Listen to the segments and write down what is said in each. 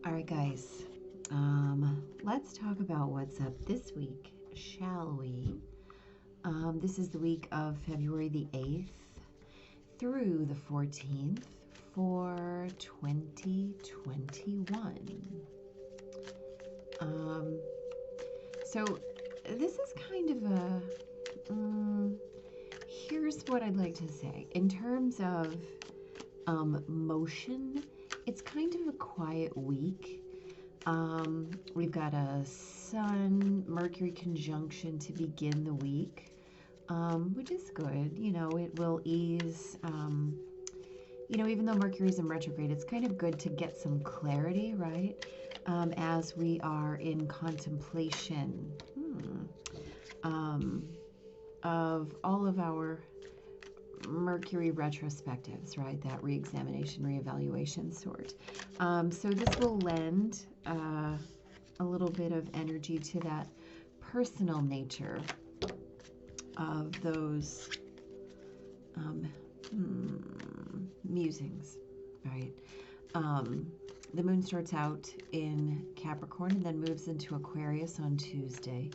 All right, guys. Let's talk about what's up this week, shall we? This is the week of February the 8th through the 14th for 2021. So this is kind of here's what I'd like to say. In terms of motion, it's kind of a quiet week. We've got a Sun-Mercury conjunction to begin the week, which is good. You know, it will ease, even though Mercury's in retrograde, it's kind of good to get some clarity, right? As we are in contemplation of all of our Mercury retrospectives, right? That re-examination, re-evaluation sort. So this will lend a little bit of energy to that personal nature of those musings, right? The moon starts out in Capricorn and then moves into Aquarius on Tuesday.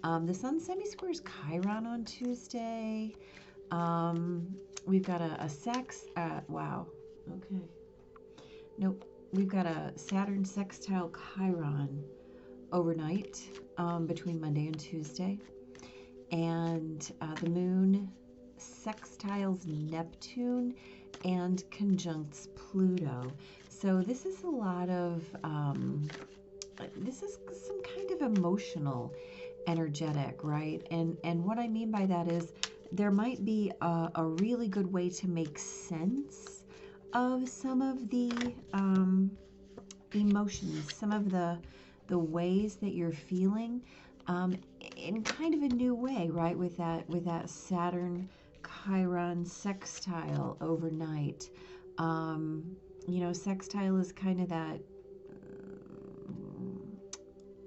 The sun semi-squares Chiron on Tuesday. We've got a wow. Okay. Nope. We've got a Saturn sextile Chiron overnight between Monday and Tuesday. And the moon sextiles Neptune and conjuncts Pluto. So this is a lot of, this is some kind of emotional, energetic, right? And what I mean by that is there might be a really good way to make sense of some of the emotions, some of the ways that you're feeling in kind of a new way, right? With that Saturn Chiron sextile overnight. Sextile is kind of that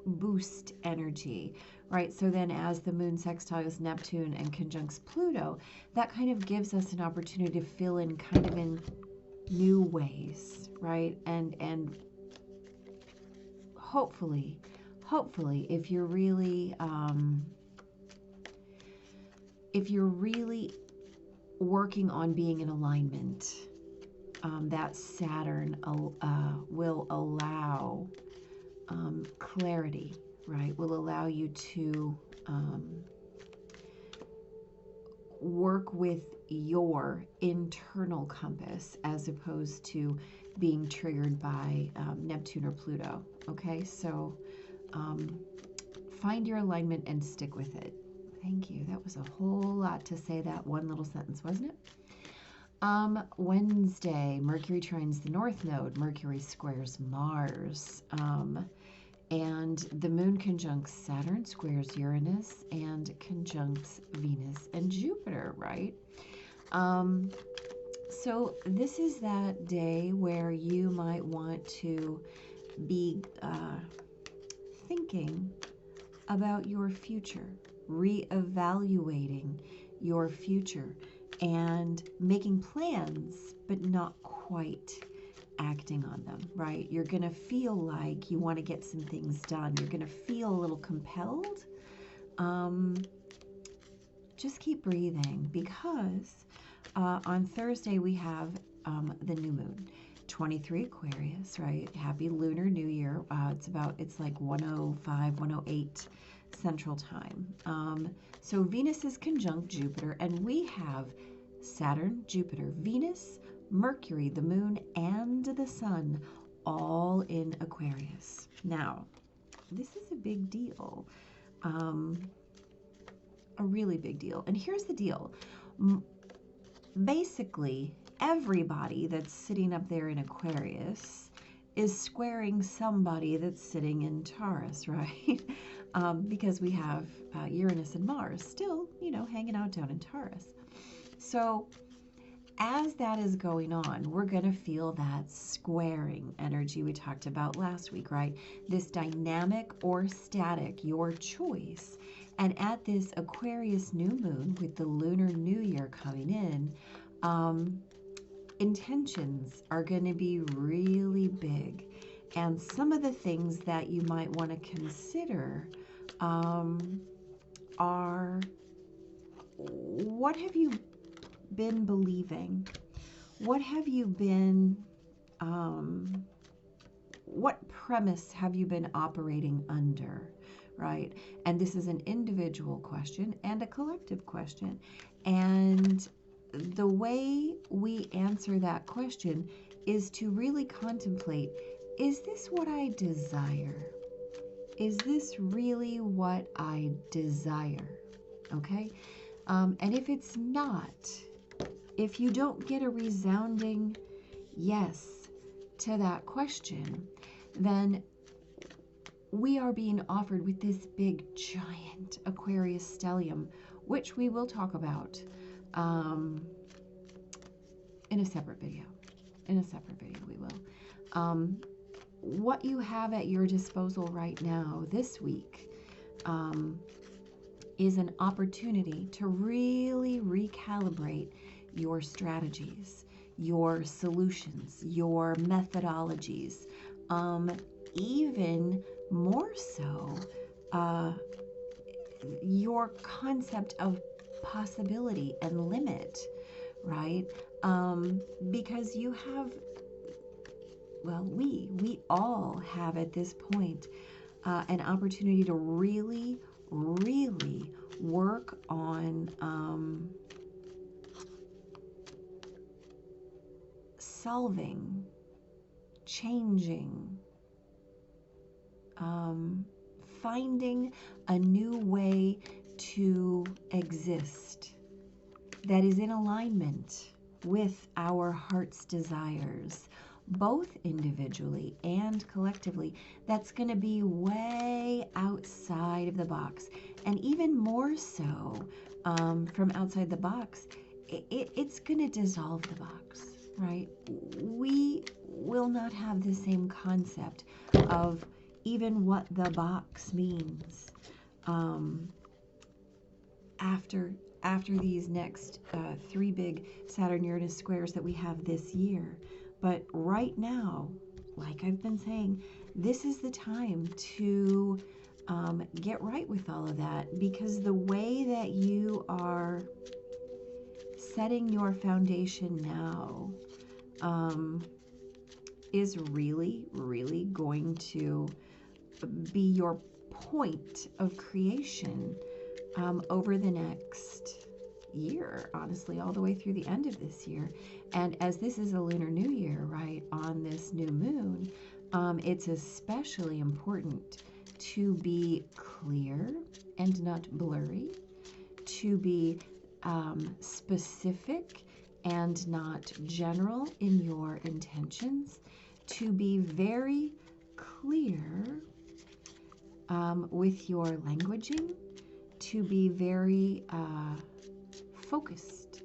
boost energy, right? So then as the moon sextiles Neptune and conjuncts Pluto, that kind of gives us an opportunity to fill in kind of in new ways, right? And hopefully, if you're really working on being in alignment, that Saturn will allow clarity, right? Will allow you to work with your internal compass as opposed to being triggered by Neptune or Pluto. Okay, so find your alignment and stick with it. Thank you. That was a whole lot to say that one little sentence, wasn't it? Wednesday, Mercury trines the North Node. Mercury squares Mars. And the moon conjuncts Saturn, squares Uranus, and conjuncts Venus and Jupiter, right? So this is that day where you might want to be thinking about your future, reevaluating your future, and making plans, but not quite acting on them, right? You're going to feel like you want to get some things done. You're going to feel a little compelled. Just keep breathing, because on Thursday we have the new moon, 23 Aquarius, right? Happy Lunar New Year. It's like 1:05, 1:08 Central Time. So Venus is conjunct Jupiter, and we have Saturn, Jupiter, Venus, Mercury, the moon, and the sun all in Aquarius. Now, this is a big deal, a really big deal. And here's the deal. Basically, everybody that's sitting up there in Aquarius is squaring somebody that's sitting in Taurus, right? Because we have Uranus and Mars still, hanging out down in Taurus. So as that is going on, we're going to feel that squaring energy we talked about last week, right? This dynamic or static, your choice. And at this Aquarius new moon with the Lunar New Year coming in, intentions are going to be really big. And some of the things that you might want to consider are, what have you been believing? What have you been, what premise have you been operating under, right? And this is an individual question and a collective question. And the way we answer that question is to really contemplate, is this what I desire? Is this really what I desire? Okay? And if it's not, if you don't get a resounding yes to that question, then we are being offered with this big, giant Aquarius stellium, which we will talk about in a separate video. In a separate video, we will. What you have at your disposal right now, this week, is an opportunity to really recalibrate your strategies, your solutions, your methodologies, even more so, your concept of possibility and limit, right? Because you have, well, we all have at this point an opportunity to really, really work on solving, changing, finding a new way to exist that is in alignment with our heart's desires, both individually and collectively. That's going to be way outside of the box. And even more so, from outside the box, it's going to dissolve the box, right? We will not have the same concept of even what the box means after these next 3 big Saturn-Uranus squares that we have this year. But right now, like I've been saying, this is the time to get right with all of that, because the way that you are setting your foundation now is really, really going to be your point of creation over the next year, honestly, all the way through the end of this year. And as this is a Lunar New Year, right, on this new moon, it's especially important to be clear and not blurry, to be specific and not general in your intentions, to be very clear with your languaging, to be very focused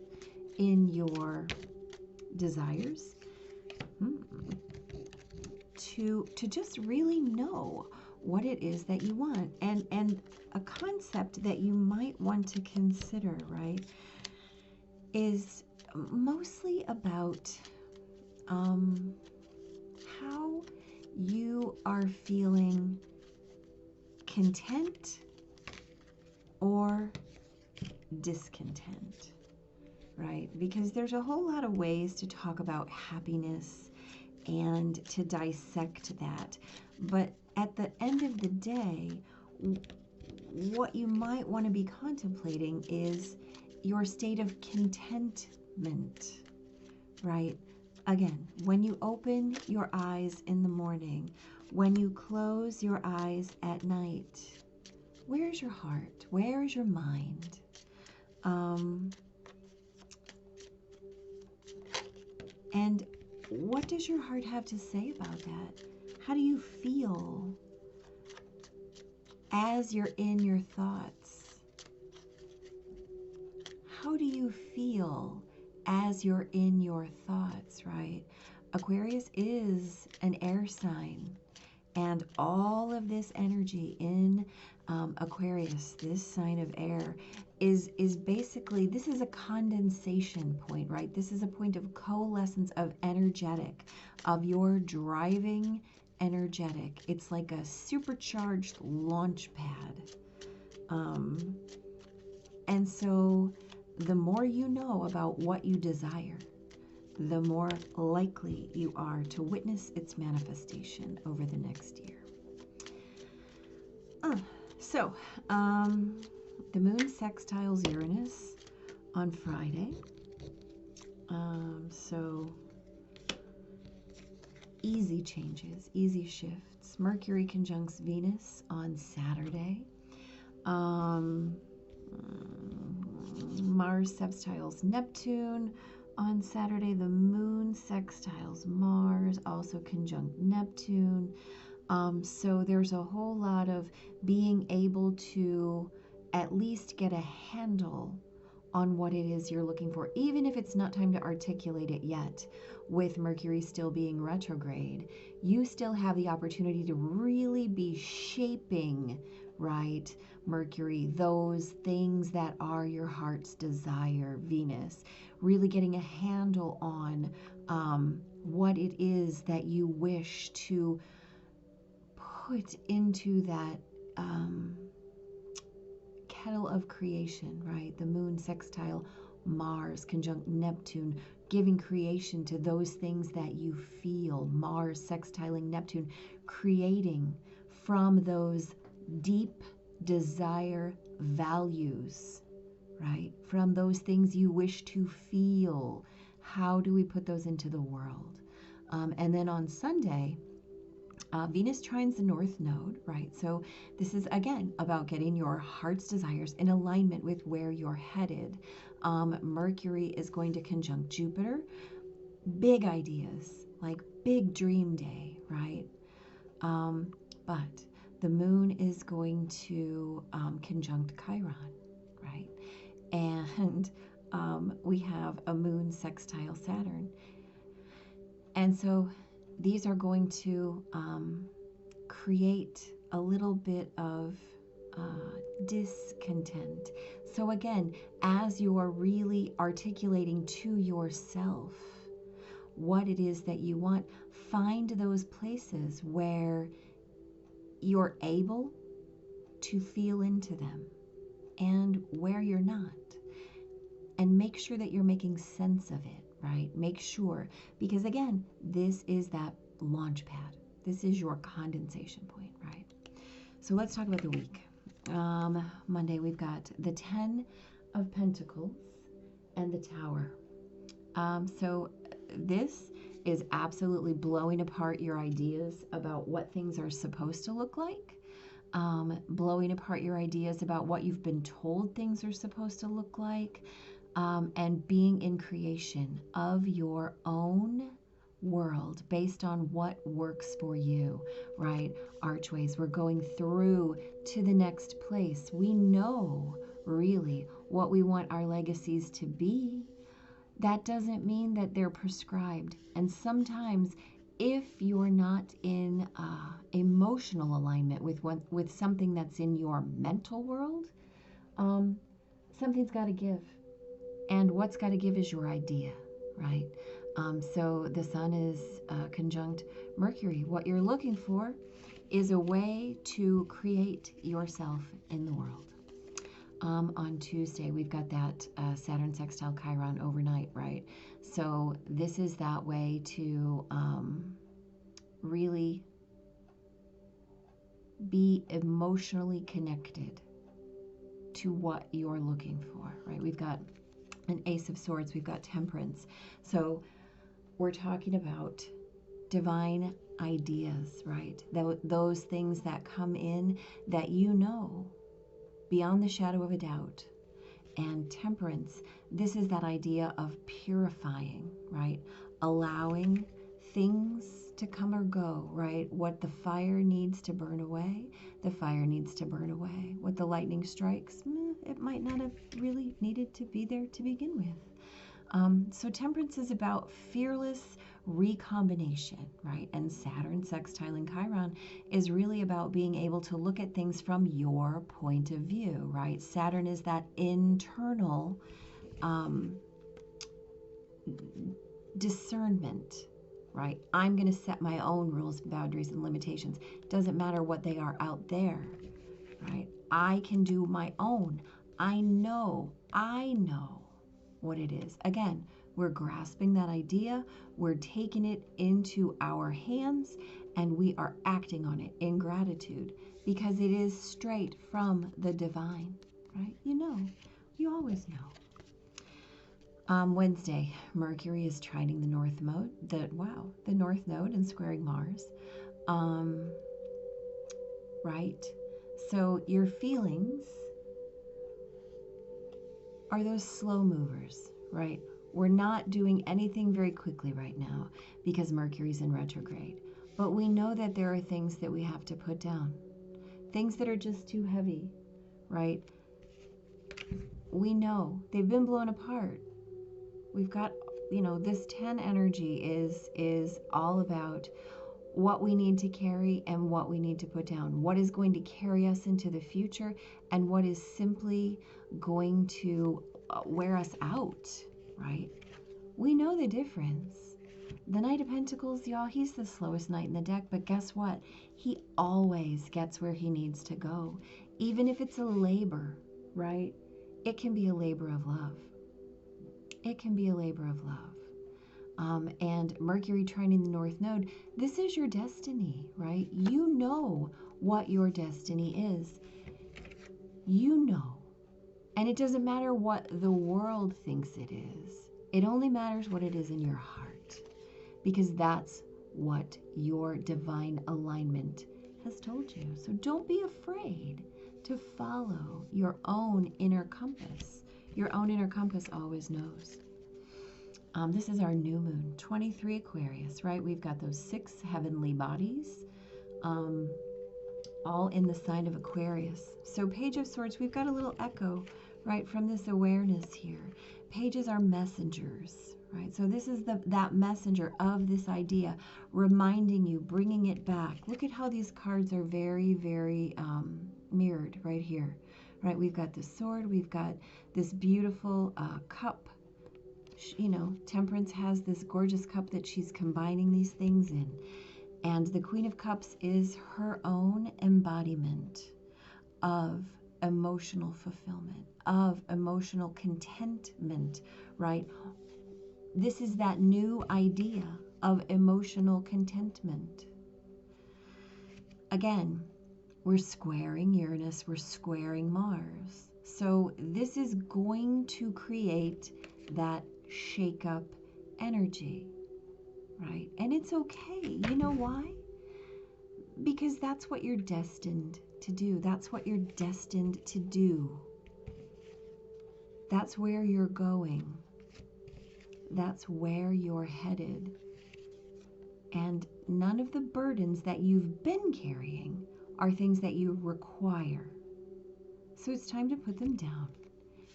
in your desires, to just really know what it is that you want. And a concept that you might want to consider, right, is mostly about how you are feeling content or discontent, right? Because there's a whole lot of ways to talk about happiness and to dissect that. But at the end of the day, what you might want to be contemplating is your state of contentment, right? Again, when you open your eyes in the morning, when you close your eyes at night, where's your heart? Where is your mind? And what does your heart have to say about that? How do you feel as you're in your thoughts? How do you feel as you're in your thoughts, right? Aquarius is an air sign, and all of this energy in Aquarius, this sign of air, is basically, this is a condensation point, right? This is a point of coalescence of energetic, of your driving energetic. It's like a supercharged launch pad. And so the more you know about what you desire, the more likely you are to witness its manifestation over the next year. The moon sextiles Uranus on Friday. So easy changes, easy shifts. Mercury conjuncts Venus on Saturday. Mars sextiles Neptune on Saturday. The moon sextiles Mars, also conjunct Neptune. So there's a whole lot of being able to at least get a handle on what it is you're looking for, even if it's not time to articulate it yet. With Mercury still being retrograde, you still have the opportunity to really be shaping, right, Mercury, those things that are your heart's desire, Venus, really getting a handle on what it is that you wish to put into that kettle of creation, right? The moon sextile Mars conjunct Neptune, giving creation to those things that you feel. Mars sextiling Neptune, creating from those deep desire values, right? From those things you wish to feel. How do we put those into the world? And then on Sunday, Venus trines the North Node, right? So this is, again, about getting your heart's desires in alignment with where you're headed. Mercury is going to conjunct Jupiter. Big ideas, like big dream day, right? But the moon is going to conjunct Chiron, right? And we have a moon sextile Saturn. And so these are going to create a little bit of discontent. So again, as you are really articulating to yourself what it is that you want, find those places where you're able to feel into them and where you're not. And make sure that you're making sense of it, right? Make sure, because again, this is that launch pad. This is your condensation point, right? So let's talk about the week. Monday, we've got the 10 of Pentacles and the Tower. So this is absolutely blowing apart your ideas about what things are supposed to look like, blowing apart your ideas about what you've been told things are supposed to look like, and being in creation of your own world based on what works for you, right? Archways, we're going through to the next place. We know really what we want our legacies to be. That doesn't mean that they're prescribed. And sometimes if you're not in emotional alignment with something that's in your mental world, something's got to give. And what's got to give is your idea, right? So the sun is conjunct Mercury. What you're looking for is a way to create yourself in the world. On Tuesday, we've got that Saturn sextile Chiron overnight, right? So this is that way to really be emotionally connected to what you're looking for, right? We've got an Ace of Swords, we've got Temperance. So we're talking about divine ideas, right? Those things that come in that you know beyond the shadow of a doubt. And Temperance, this is that idea of purifying, right? Allowing things to come or go, right? What the fire needs to burn away, the fire needs to burn away. What the lightning strikes, it might not have really needed to be there to begin with. So Temperance is about fearless recombination, right? And Saturn sextiling Chiron is really about being able to look at things from your point of view, right? Saturn is that internal discernment, right? I'm going to set my own rules, boundaries, and limitations. Doesn't matter what they are out there, right? I can do my own. I know what it is. Again, we're grasping that idea, we're taking it into our hands, and we are acting on it in gratitude because it is straight from the divine, right? You always know. Wednesday, Mercury is trining the North Node, the North Node and squaring Mars. Right? So your feelings are those slow movers, right? We're not doing anything very quickly right now because Mercury's in retrograde. But we know that there are things that we have to put down, things that are just too heavy, right? We know they've been blown apart. We've got, this 10 energy is all about what we need to carry and what we need to put down, what is going to carry us into the future and what is simply going to wear us out, right? We know the difference. The Knight of Pentacles, y'all, he's the slowest knight in the deck, but guess what? He always gets where he needs to go. Even if it's a labor, right? It can be a labor of love. It can be a labor of love. And Mercury trining the North Node, this is your destiny, right? You know what your destiny is. You know. And it doesn't matter what the world thinks it is. It only matters what it is in your heart. Because that's what your divine alignment has told you. So don't be afraid to follow your own inner compass. Your own inner compass always knows. This is our new moon, 23 Aquarius, right? We've got those 6 heavenly bodies, all in the sign of Aquarius. So Page of Swords, we've got a little echo, right, from this awareness here. Pages are messengers, right? So this is that messenger of this idea, reminding you, bringing it back. Look at how these cards are very, very mirrored right here, right? We've got the sword, we've got this beautiful cup. Temperance has this gorgeous cup that she's combining these things in. And the Queen of Cups is her own embodiment of emotional fulfillment, of emotional contentment, right? This is that new idea of emotional contentment. Again, we're squaring Uranus, we're squaring Mars. So this is going to create that shake-up energy, right? And it's okay. You know why? Because that's what you're destined to do. That's what you're destined to do. That's where you're going. That's where you're headed. And none of the burdens that you've been carrying are things that you require. So it's time to put them down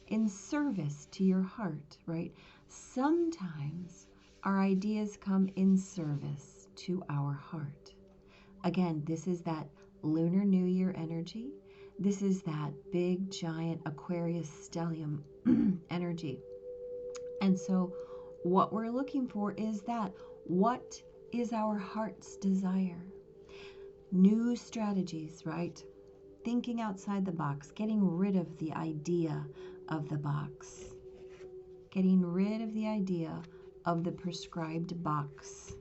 in service to your heart, right? Sometimes our ideas come in service to our heart. Again, this is that Lunar New Year energy. This is that big, giant Aquarius stellium energy. And so what we're looking for is that, what is our heart's desire? New strategies, right? Thinking outside the box, getting rid of the idea of the box. Getting rid of the idea of the prescribed box.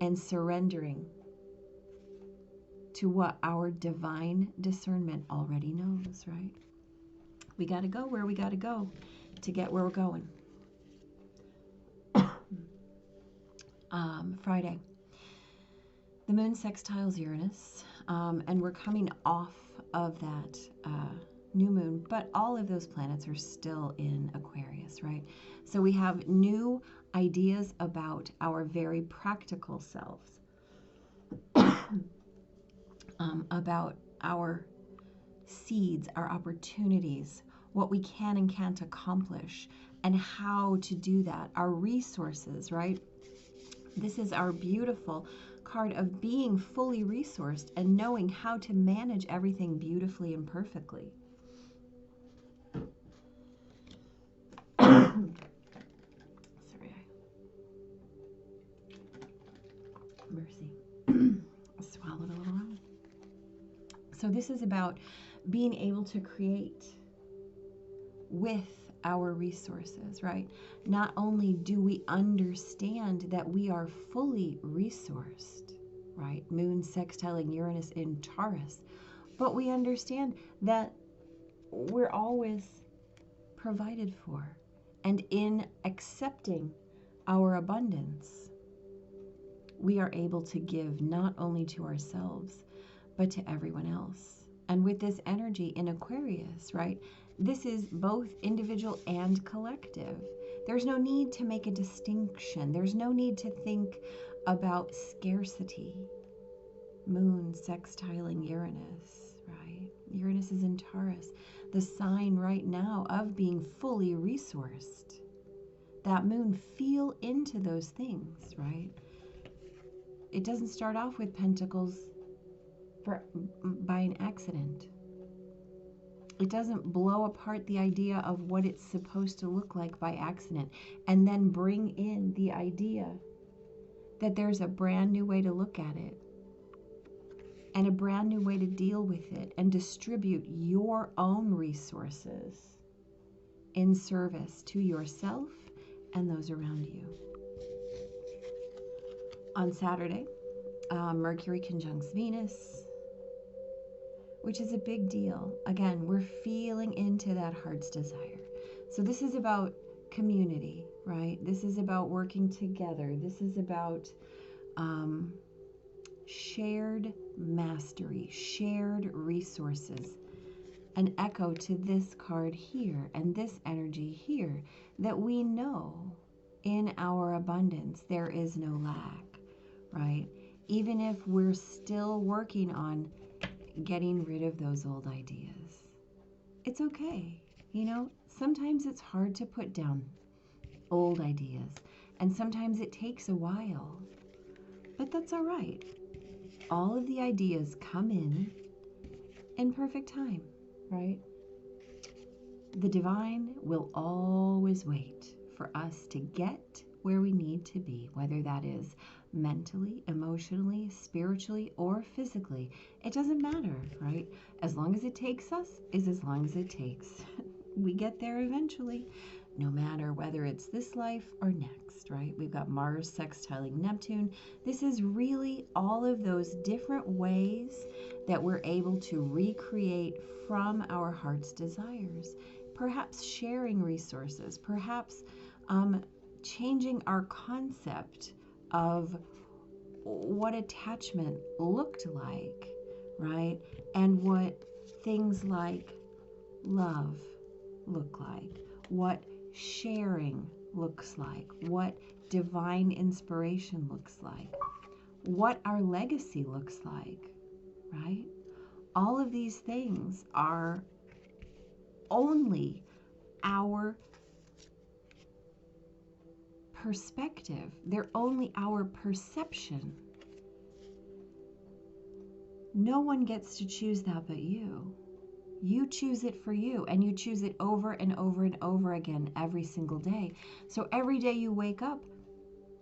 And surrendering to what our divine discernment already knows, right? We got to go where we got to go to get where we're going. Friday. The moon sextiles Uranus, and we're coming off of that new moon, but all of those planets are still in Aquarius, right? So we have new ideas about our very practical selves, about our seeds, our opportunities, what we can and can't accomplish, and how to do that, our resources, right? This is our beautiful card of being fully resourced and knowing how to manage everything beautifully and perfectly. . . . . . . . . . . . . . . . . . . . . . . . . . . . . . . . . . . . . . . . . . . . . . . . . . . . . . . . . . Mercy. Swallowed a little wrong. So this is about being able to create with our resources, right? Not only do we understand that we are fully resourced, right? Moon sextiling Uranus in Taurus, but we understand that we're always provided for. And in accepting our abundance, we are able to give not only to ourselves, but to everyone else. And with this energy in Aquarius, right, this is both individual and collective. There's no need to make a distinction. There's no need to think about scarcity. Moon sextiling Uranus, right? Uranus is in Taurus, the sign right now of being fully resourced. That moon, feel into those things, right? It doesn't start off with pentacles by an accident. It doesn't blow apart the idea of what it's supposed to look like by accident and then bring in the idea that there's a brand new way to look at it and a brand new way to deal with it and distribute your own resources in service to yourself and those around you. On Saturday, Mercury conjuncts Venus, which is a big deal. Again, we're feeling into that heart's desire. So this is about community, right? This is about working together. This is about shared mastery, shared resources. An echo to this card here and this energy here, that we know in our abundance there is no lack, right? Even if we're still working on getting rid of those old ideas. It's okay. You know, sometimes it's hard to put down old ideas, and sometimes it takes a while, but that's all right. All of the ideas come in perfect time, right? The divine will always wait for us to get where we need to be, whether that is mentally, emotionally, spiritually, or physically. It doesn't matter, right? As long as it takes us is as long as it takes. We get there eventually, no matter whether it's this life or next, right? We've got Mars sextiling Neptune. This is really all of those different ways that we're able to recreate from our heart's desires. Perhaps sharing resources, perhaps changing our concept of what attachment looked like, right? And what things like love look like, what sharing looks like, what divine inspiration looks like, what our legacy looks like, right? All of these things are only our perspective. They're only our perception. No one gets to choose that but you. You choose it for you, and you choose it over and over and over again every single day. So every day you wake up,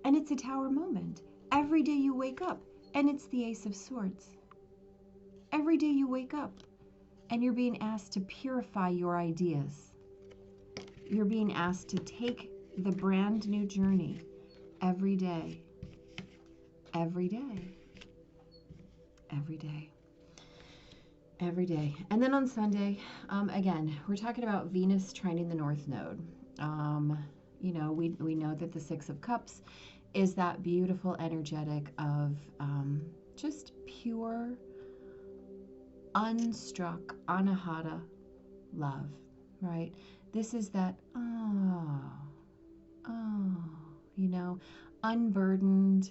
and it's a Tower moment. Every day you wake up, and it's the Ace of Swords. Every day you wake up, and you're being asked to purify your ideas. You're being asked to take the brand new journey every day, every day, every day, every day. And then on Sunday, again, we're talking about Venus trining the North Node. You know, we know that the Six of Cups is that beautiful energetic of just pure, unstruck, anahata love, right? This is that, you know, unburdened,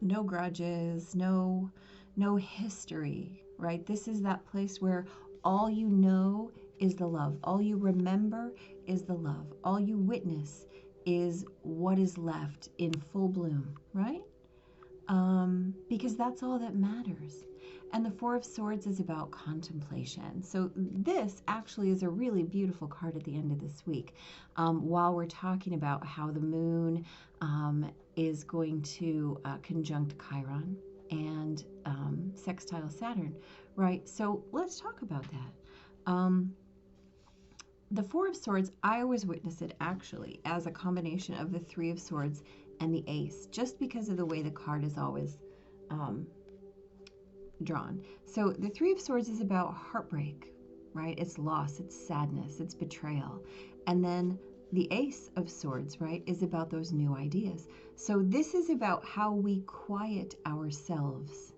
no grudges, no history, right? This is that place where all you know is the love. All you remember is the love. All you witness is what is left in full bloom, right? because that's all that matters. And the Four of Swords is about contemplation. So this actually is a really beautiful card at the end of this week. While we're talking about how the moon is going to conjunct Chiron and sextile Saturn, right? So let's talk about that. The Four of Swords, I always witness it actually as a combination of the Three of Swords and the Ace, just because of the way the card is always drawn. So the Three of Swords is about heartbreak, right? It's loss, it's sadness, it's betrayal. And then the Ace of Swords, right, is about those new ideas. So this is about how we quiet ourselves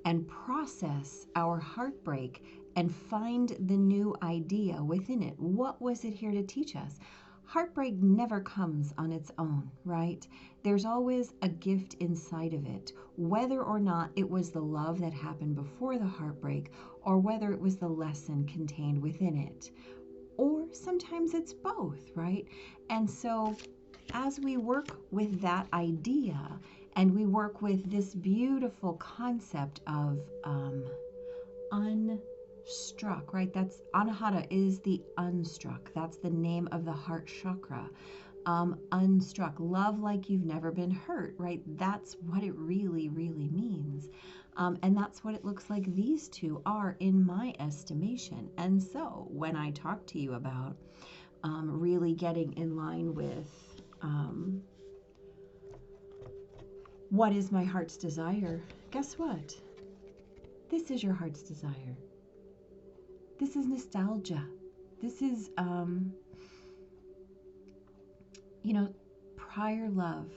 and process our heartbreak and find the new idea within it. What was it here to teach us? Heartbreak never comes on its own, right? There's always a gift inside of it, whether or not it was the love that happened before the heartbreak or whether it was the lesson contained within it. Or sometimes it's both, right? And so as we work with that idea and we work with this beautiful concept of unstruck, right? That's Anahata is the unstruck. That's the name of the heart chakra. Unstruck, love like you've never been hurt, right? That's what it really, really means. And that's what it looks like these two are in my estimation. And so when I talk to you about really getting in line with what is my heart's desire, guess what? This is your heart's desire. This is nostalgia. This is, prior love.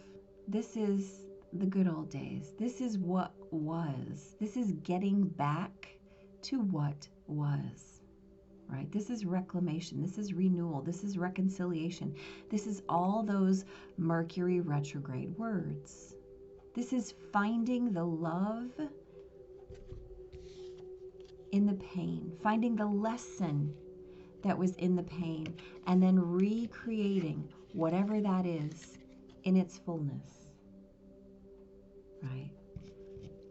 This is the good old days. This is what was. This is getting back to what was, right? This is reclamation. This is renewal. This is reconciliation. This is all those Mercury retrograde words. This is finding the love in the pain, finding the lesson that was in the pain, and then recreating whatever that is in its fullness, right?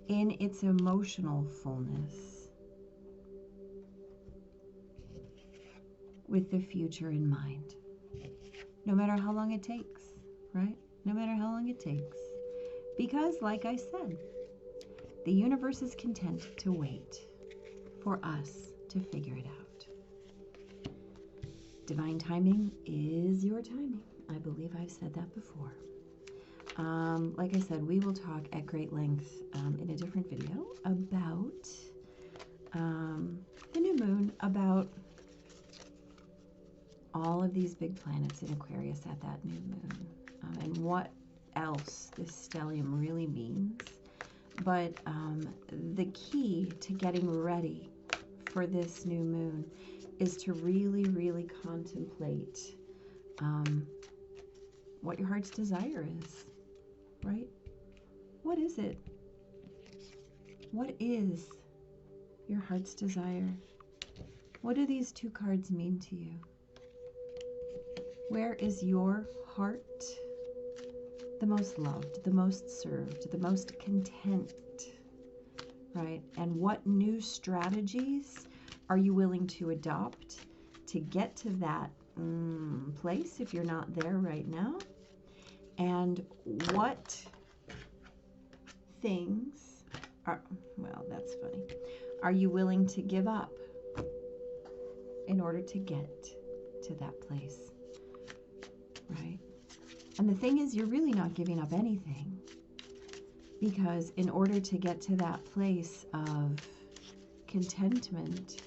In its emotional fullness, with the future in mind. No matter how long it takes, right? No matter how long it takes. Because, like I said, the universe is content to wait for us to figure it out. Divine timing is your timing. I believe I've said that before. Like I said, we will talk at great length in a different video about the new moon, about all of these big planets in Aquarius at that new moon, and what else this stellium really means. But the key to getting ready for this new moon is to really, really contemplate what your heart's desire is, right? What is it? What is your heart's desire? What do these two cards mean to you? Where is your heart the most loved, the most served, the most content, right? And what new strategies are you willing to adopt to get to that place if you're not there right now? And what things are, well, that's funny, are you willing to give up in order to get to that place, right? And the thing is, you're really not giving up anything, because in order to get to that place of contentment,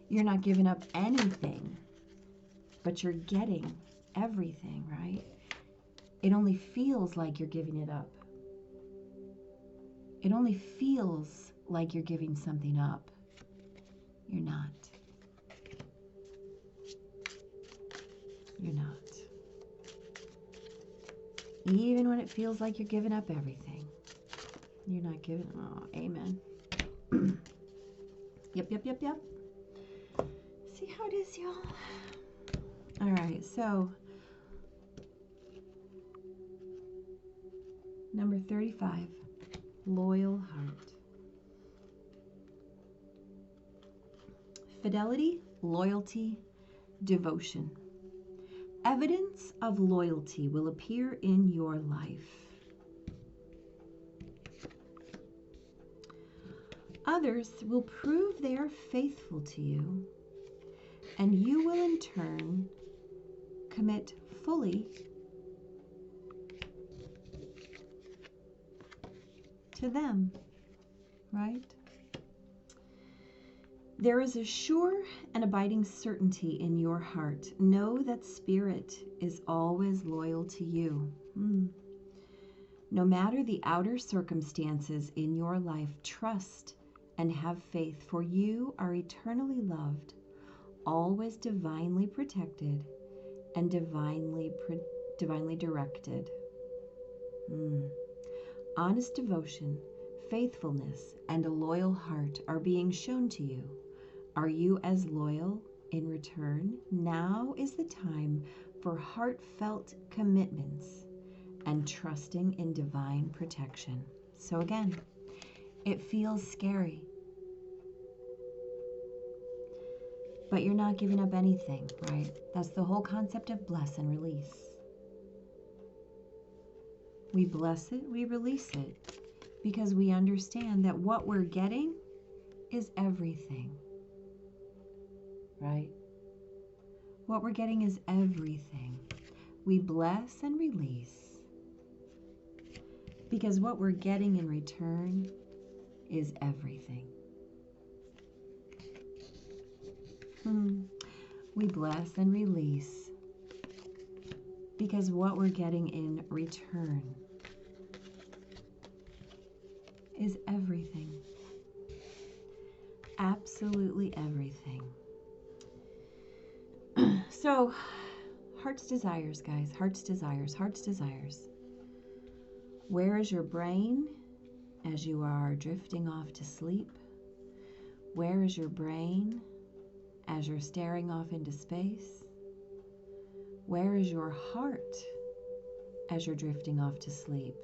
you're not giving up anything, but you're getting everything, right? It only feels like you're giving it up. It only feels like you're giving something up. You're not. You're not. Even when it feels like you're giving up everything, you're not giving. Oh, amen. Yep. See how it is, y'all? All right, so number 35, loyal heart. Fidelity, loyalty, devotion. Evidence of loyalty will appear in your life. Others will prove they are faithful to you, and you will in turn commit fully to them, right? There is a sure and abiding certainty in your heart. Know that Spirit is always loyal to you. No matter the outer circumstances in your life, trust and have faith, for you are eternally loved, always divinely protected, and divinely directed. Honest devotion, faithfulness, and a loyal heart are being shown to you. Are you as loyal in return? Now is the time for heartfelt commitments and trusting in divine protection. So again, it feels scary, but you're not giving up anything, right? That's the whole concept of bless and release. We bless it, we release it, because we understand that what we're getting is everything, right? What we're getting is everything. We bless and release, because what we're getting in return is everything. We bless and release, because what we're getting in return is everything. Absolutely everything. So, heart's desires, guys. Heart's desires. Heart's desires. Where is your brain as you are drifting off to sleep? Where is your brain as you're staring off into space? Where is your heart as you're drifting off to sleep?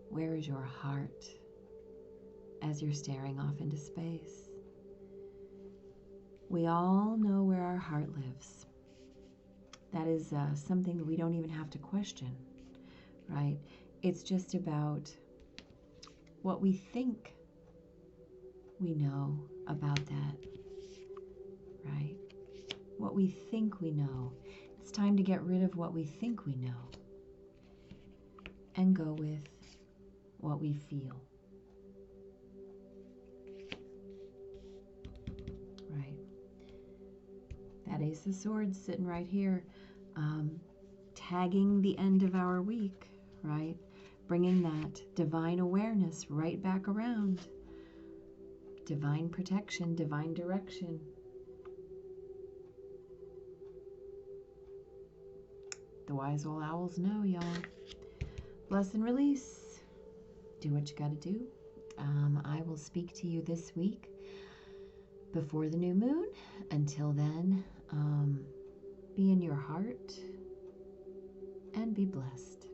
Where is your heart as you're staring off into space? We all know where our heart lives. That is something that we don't even have to question, right? It's just about what we think we know about that, right? What we think we know. It's time to get rid of what we think we know and go with what we feel. Right. That Ace of Swords sitting right here, tagging the end of our week, right? Bringing that divine awareness right back around. Divine protection, divine direction. The wise old owls know, y'all. Bless and release. Do what you gotta do. I will speak to you this week before the new moon. Until then, be in your heart and be blessed.